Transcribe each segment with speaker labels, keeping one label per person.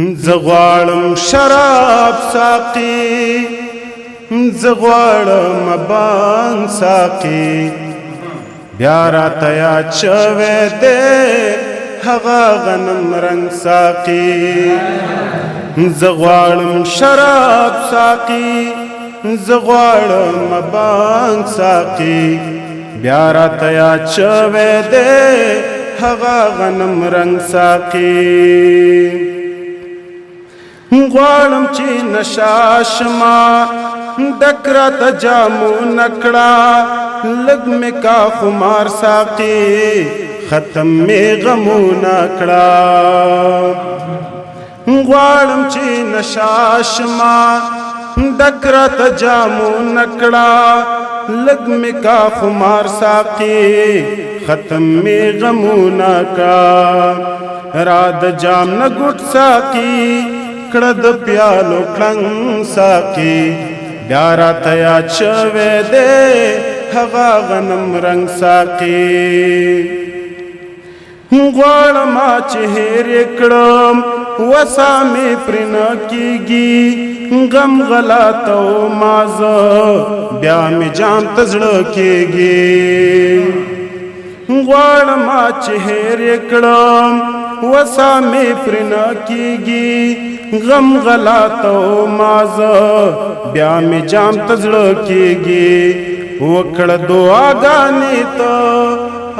Speaker 1: زغوالم شراب ساقي زغوالم بانگ ساقي بیا راته یاد شوی دی هغه غنم رنگ ساقي زغوالم شراب ساقي زغوالم بانگ ساقي بیا راته یاد شوی دی هغه غنم رنگ ساقي غواړم چې نشه شما ډک راته جامونه کړه لږ مې کا خمار ساقي ختم مې غمونه کړه غواړم چې نشه شما ډک راته جامونه کړه لږ مې کا خمار ساقي ختم مې غمونه کړه را د جام نه ګوټ ساقي کړه د پیالو کړنګ ساقي بیا راته یاد شوی دی هغه غنم رنګ ساقي غواړم چې هېر یې کړم وسا مې پرې نه کېږي غم غلاته ما زه بیا مې جام ته زړه کېږي غواړم چې هېر یې کړم وسا مې پرې نه کېږي غم غلاته ما زه بیا مې جام ته زړه کېږي وکړه دعاګانې ته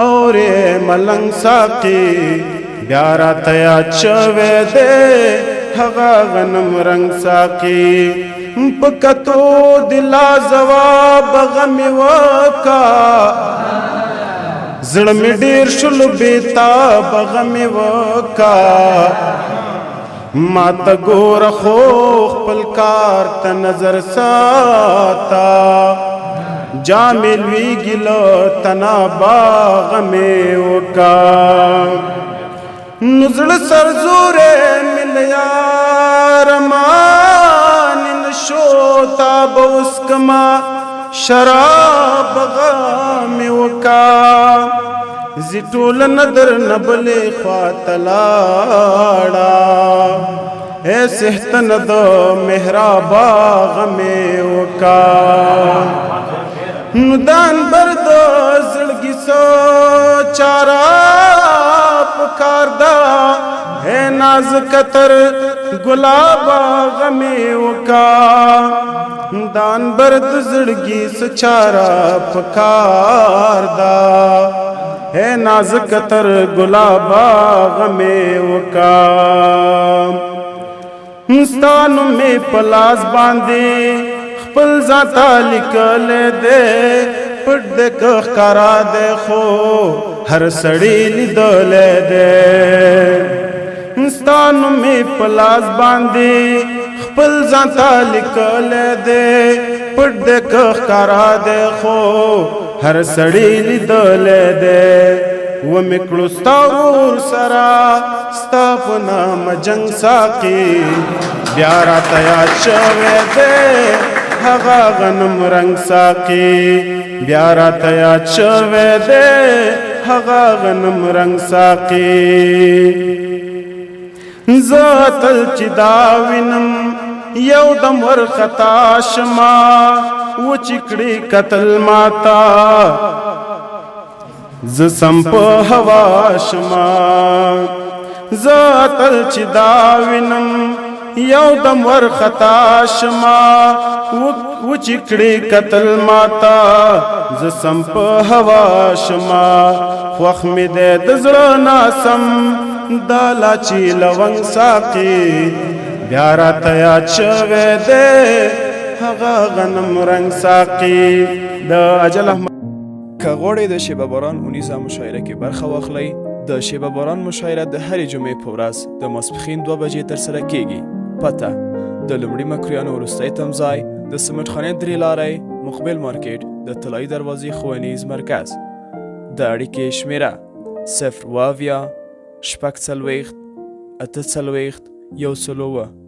Speaker 1: اورې ملنګ ساقي بیا راته یاد شوی دی هغه غنم رنګ ساقي په کتو د لاځواب غمې وکا زړه مې ډېر شلو بېتاب غمې وکا ما ته ګوره خو خپل کار ته نظر ساته جامې لویږي له تنابه غمې وکا نو زړه سرزوری مې له یاره مانې نه شو تا به اوس کما شراب غمې وکا زی ټوله نه درنه بلې خواته لاړه اے څښتنه د محرابه غمې وکا نو دان بر د زړګي څه چاره پکار ده اے نازک تر ګلابه غمې وکا دان بر د زړګي څه چاره پکار ده اے نازک تر گلابا غمې وکا ستا نوم مې په لاس باندې خپل ذاته لیکلی دی پټ دی که ښکارا دی خو هر سړی لیدلی دی ستا نوم مې په لاس باندې خپل ځانته لیکلی دی پټ دی که ښکارا دی خو هر سړی لیدلی دی ومې کړو ستا ورور سره ستا په نامه جنګ ساقي بیا راته یاد شوی دی هغه غنم رنګ ساقي بیا راته یاد شوی دی هغه غنم رنګ ساقي زه تل چې دا وینم یو دم ورخطا شما وچې کړې قتل ماتا زه سم په هوا شما زه تل چې دا وینم یو دم ورخطا شما وچې کړې قتل ماتا زه سم په هوا شما خوښ مې دی د زړه ناسم دا لاچي لونګ ساقي بیا راته یاد شوی دی هغه غنم رنګ ساقي د اجل احمد
Speaker 2: که غواړئ د شیبه باران اونیزه مشاعره کې برخه واخلئ د شیبه باران مشاعره د هرې جمعې په ورځ د ماسپښین 2 بجې ترسره کیږي پته د لومړي مکرویانو وروستی تمځای د سمټ خانې 3 لارۍ مقبل مارکیټ د طلایي دروازې ښوونیز مرکز د اړیکې شمیره 0 اویا شپږ څلوېښت اته څلوېښت 101